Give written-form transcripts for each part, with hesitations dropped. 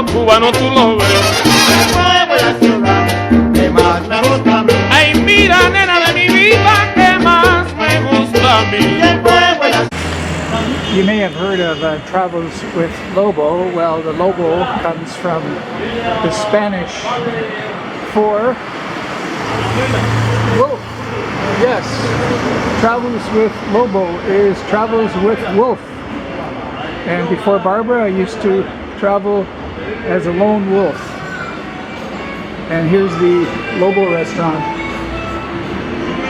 cubano tú lo ves. Cienfuegos es la ciudad que más me gusta a mí. Ay, mira, nena de mi vida, que más me gusta a mí. Cienfuegos es la You may have heard of travels with Lobo. Well, the Lobo comes from the Spanish for wolf. Yes, travels with Lobo is travels with wolf. And before Bárbaro, I used to travel as a lone wolf. And here's the Lobo restaurant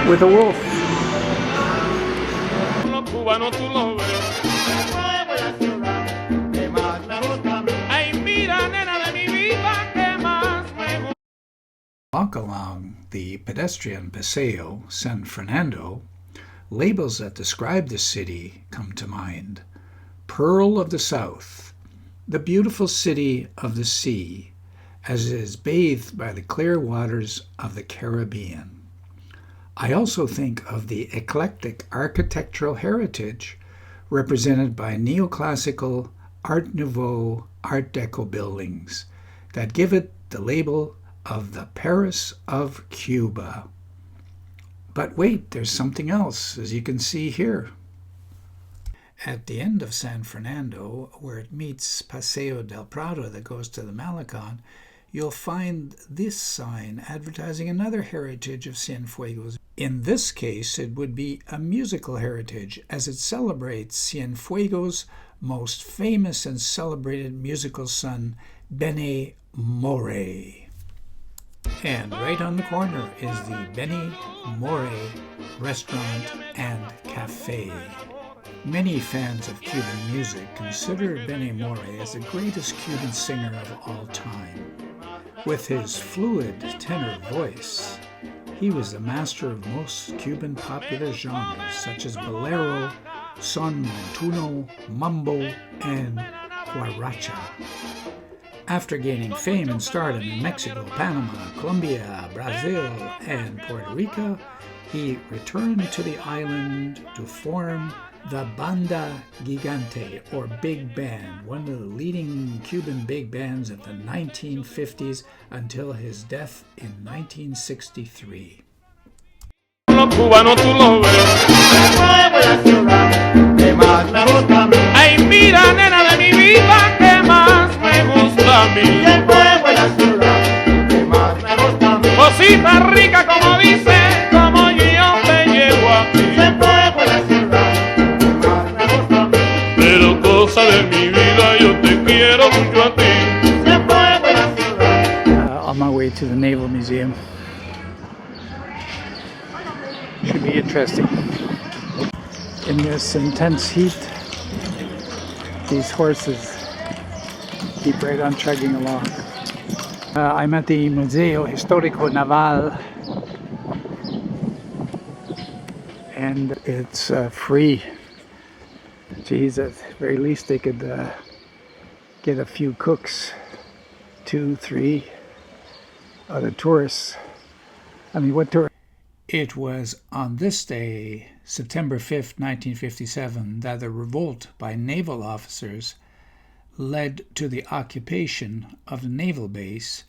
with a wolf. Lo cubano tú lo ves. Cienfuegos es la ciudad que más me gusta a mí. Ay, mira, nena de mi vida, que más me gusta. Walk along the pedestrian Paseo San Fernando, labels that describe the city come to mind. Pearl of the South, the beautiful city of the sea, as it is bathed by the clear waters of the Caribbean. I also think of the eclectic architectural heritage represented by neoclassical, Art Nouveau, Art Deco buildings that give it the label of the Paris of Cuba. But wait, there's something else, as you can see here. At the end of San Fernando, where it meets Paseo del Prado that goes to the Malecon, you'll find this sign advertising another heritage of Cienfuegos. In this case, it would be a musical heritage, as it celebrates Cienfuegos' most famous and celebrated musical son, Benny Moré. And right on the corner is the Benny Moré restaurant and cafe. Many fans of Cuban music consider Benny Moré as the greatest Cuban singer of all time. With his fluid tenor voice, he was the master of most Cuban popular genres such as bolero, son, montuno, mambo, and guaracha. After gaining fame and stardom in Mexico, Panama, Colombia, Brazil, and Puerto Rico, he returned to the island to form the Banda Gigante, or Big Band, one of the leading Cuban big bands of the 1950s until his death in 1963. Lo cubano tú lo ves. Cienfuegos es la ciudad que más me gusta a mí. Ay, mira, nena de mi vida, que más me gusta a mí. Cienfuegos es la ciudad que más me gusta a mí. Cosita rica, como dice, como yo te llevo a ti. Cienfuegos es la ciudad que más me gusta a mí. Pero cosa de mi vida, yo te quiero mucho a ti. Cienfuegos es la ciudad. On my way to the Naval Museum. Should be interesting. In this intense heat, these horses keep right on chugging along. I'm at the Museo Histórico Naval, and it's free. Geez, at the very least they could get a few cooks, 2, 3 other tourists. I mean, what tourists? It was on this day, September 5th, 1957, that the revolt by naval officers led to the occupation of the naval base,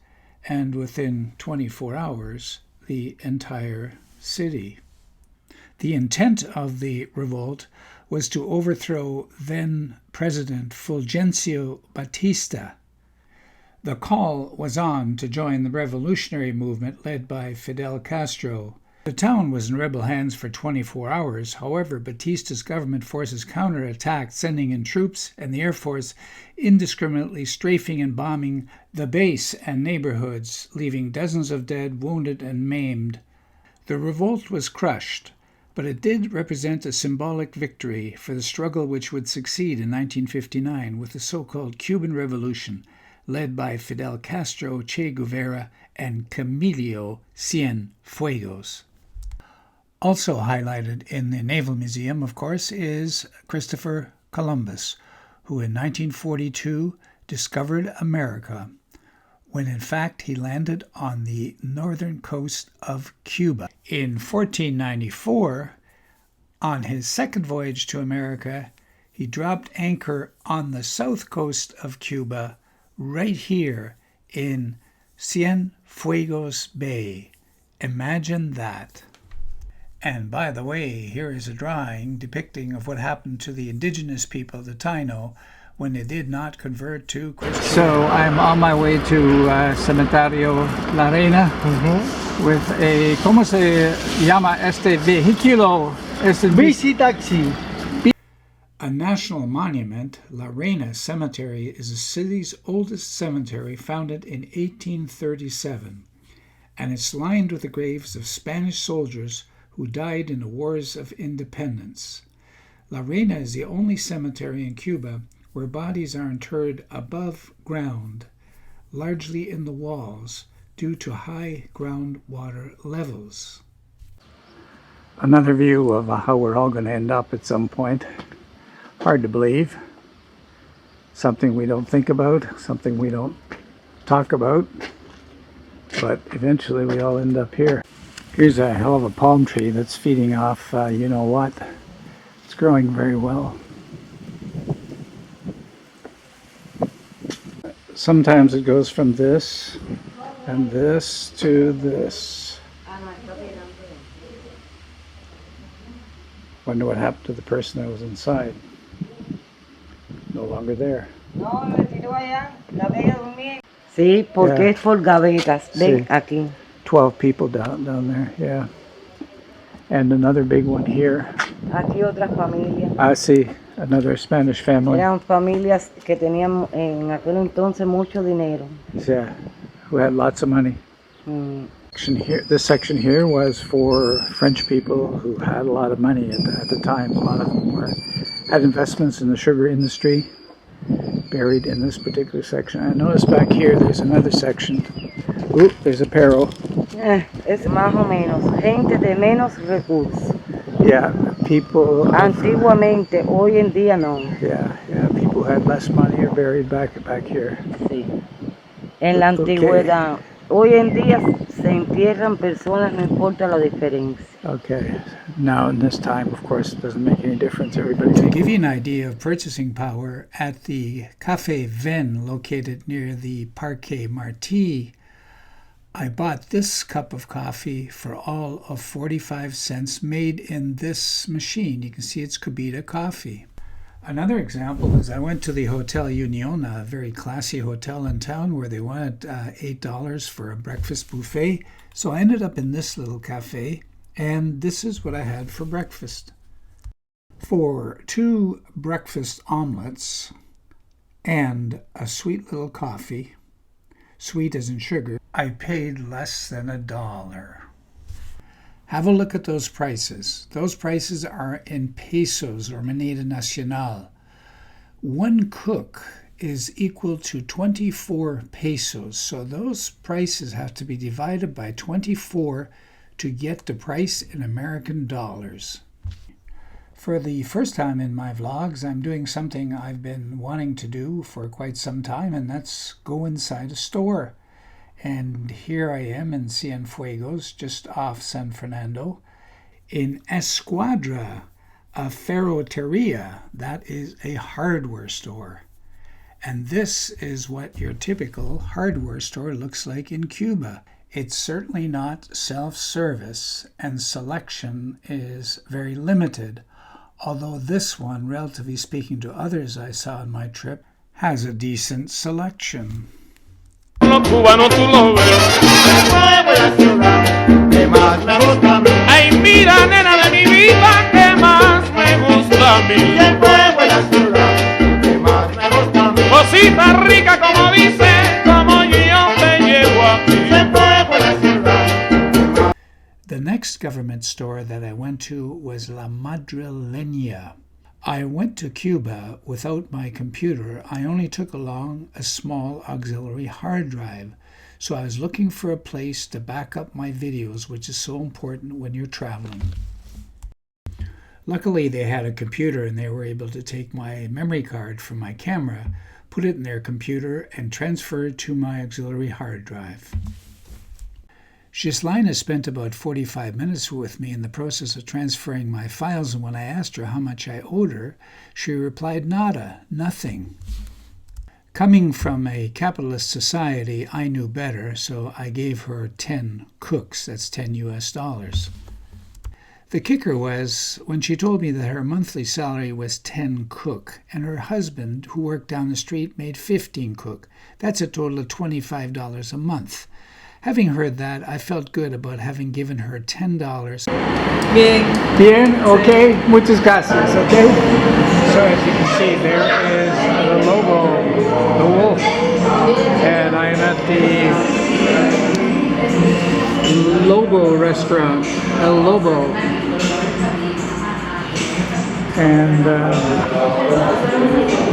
and within 24 hours, the entire city. The intent of the revolt was to overthrow then-President Fulgencio Batista. The call was on to join the revolutionary movement led by Fidel Castro. The town was in rebel hands for 24 hours. However, Batista's government forces counterattacked, sending in troops and the Air Force indiscriminately strafing and bombing the base and neighborhoods, leaving dozens of dead, wounded, and maimed. The revolt was crushed, but it did represent a symbolic victory for the struggle which would succeed in 1959 with the so-called Cuban Revolution, led by Fidel Castro, Che Guevara, and Camilo Cienfuegos. Also highlighted in the Naval Museum, of course, is Christopher Columbus, who in 1942 discovered America, when in fact he landed on the northern coast of Cuba. In 1494, on his second voyage to America, he dropped anchor on the south coast of Cuba, right here in Cienfuegos Bay. Imagine that. And by the way, here is a drawing depicting of what happened to the indigenous people of the Taino when they did not convert to Christianity. So I'm on my way to Cementerio La Reina with a, ¿cómo se llama este vehículo? Bici taxi. A national monument, La Reina Cemetery is the city's oldest cemetery, founded in 1837, and it's lined with the graves of Spanish soldiers who died in the wars of independence. La Reina is the only cemetery in Cuba where bodies are interred above ground, largely in the walls, due to high groundwater levels. Another view of how we're all going to end up at some point. Hard to believe. Something we don't think about, something we don't talk about, but eventually we all end up here. Here's a hell of a palm tree that's feeding off you know what. It's growing very well. Sometimes it goes from this and this to this. Wonder what happened to the person that was inside. No longer there. Sí, porque Yeah. es por gavetas. Ven Sí. aquí. 12 people down there, yeah. And another big one here. Aquí otras familias. I see another Spanish family. Eran familias que tenían en aquel entonces mucho dinero. Yeah, who had lots of money. Mm. This section here was for French people who had a lot of money at the time. A lot of them had investments in the sugar industry, buried in this particular section. I noticed back here there's another section. Ooh, there's a perro. Es más o menos. Gente de menos recursos. Yeah, people. Antiguamente, hoy en día no. Yeah, people who had less money are buried back here. Sí. En la Okay. antigüedad. Hoy en día se entierran personas, no importa la diferencia. Okay, now in this time, of course, it doesn't make any difference. Everybody. To give you an idea of purchasing power, at the Café Ven located near the Parque Martí, I bought this cup of coffee for all of 45 cents made in this machine. You can see it's Cubita coffee. Another example is I went to the Hotel Union, a very classy hotel in town, where they wanted $8 for a breakfast buffet. So I ended up in this little cafe, and this is what I had for breakfast. For 2 breakfast omelets and a sweet little coffee, sweet as in sugar, I paid less than $1. Have a look at those prices. Those prices are in pesos or moneda nacional. 1 cook is equal to 24 pesos. So those prices have to be divided by 24 to get the price in American dollars. For the first time in my vlogs, I'm doing something I've been wanting to do for quite some time, and that's go inside a store. And here I am in Cienfuegos, just off San Fernando, in Escuadra, a ferreteria. That is a hardware store. And this is what your typical hardware store looks like in Cuba. It's certainly not self-service, and selection is very limited, although this one, relatively speaking to others I saw on my trip, has a decent selection. Los cubanos tú los ves. Cienfuegos la ciudad que más me gusta a mí. Ay, mira, nena de mi vida, que más me gusta a mí. Cienfuegos la ciudad que más me gusta a mí. Cosita rica como dice, como yo te llevo a ti. Cienfuegos la ciudad que más. The next government store that I went to was La Madrileña. I went to Cuba without my computer. I only took along a small auxiliary hard drive. So I was looking for a place to back up my videos, which is so important when you're traveling. Luckily, they had a computer and they were able to take my memory card from my camera, put it in their computer, and transfer it to my auxiliary hard drive. Gislaina spent about 45 minutes with me in the process of transferring my files, and when I asked her how much I owed her, she replied, nada, nothing. Coming from a capitalist society, I knew better, so I gave her 10 cooks. That's $10. The kicker was when she told me that her monthly salary was 10 cook, and her husband, who worked down the street, made 15 cook. That's a total of $25 a month. Having heard that, I felt good about having given her $10. Bien. Bien, okay, muchas gracias, okay? So as you can see, there is the Lobo, the wolf, and I am at the Lobo restaurant, El Lobo, and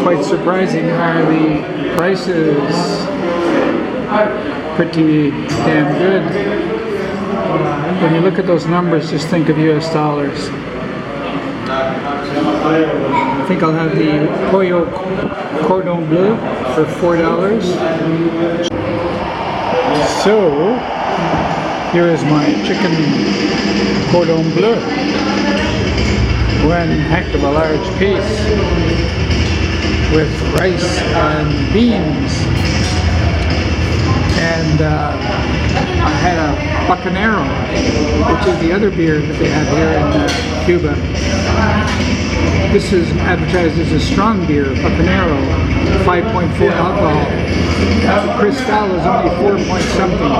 quite surprising are the prices. Pretty damn good. When you look at those numbers, just think of US dollars. I think I'll have the pollo cordon bleu for $4. So, here is my chicken cordon bleu. One heck of a large piece with rice and beans. And I had a Bacanero, which is the other beer that they have here in Cuba. This is advertised as a strong beer, Bacanero, 5.4 alcohol. Cristal is only 4 point something. A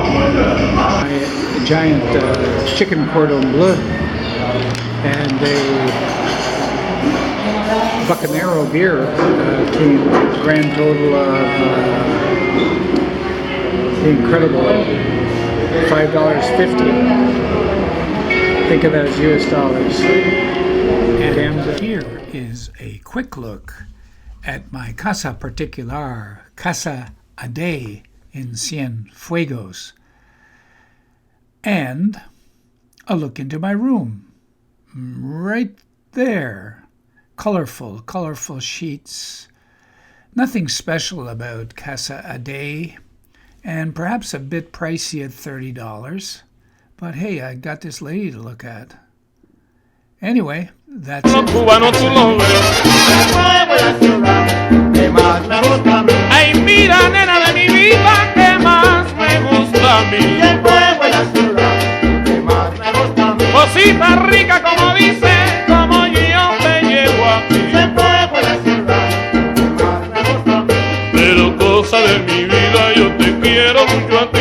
giant chicken cordon bleu and a Bacanero beer came to a grand total of the incredible $5.50. Think of that as US dollars. And here is a quick look at my casa particular, Casa a Day in Cienfuegos, and a look into my room. Right there. Colorful sheets. Nothing special about Casa a Day, and perhaps a bit pricey at $30. But hey, I got this lady to look at. Anyway, that's Los it. cubanos su nombre. Cienfuegos es la ciudad que más me gusta a mí. Ay, mira, nena de mi vida, que más me gusta a mí. Cienfuegos es la ciudad que más me gusta a mí. Cosita rica como dice, como yo te llevo aquí. Cienfuegos es la ciudad que más me gusta a mí. Pero cosa de mi vida, yo te quiero mucho a ti.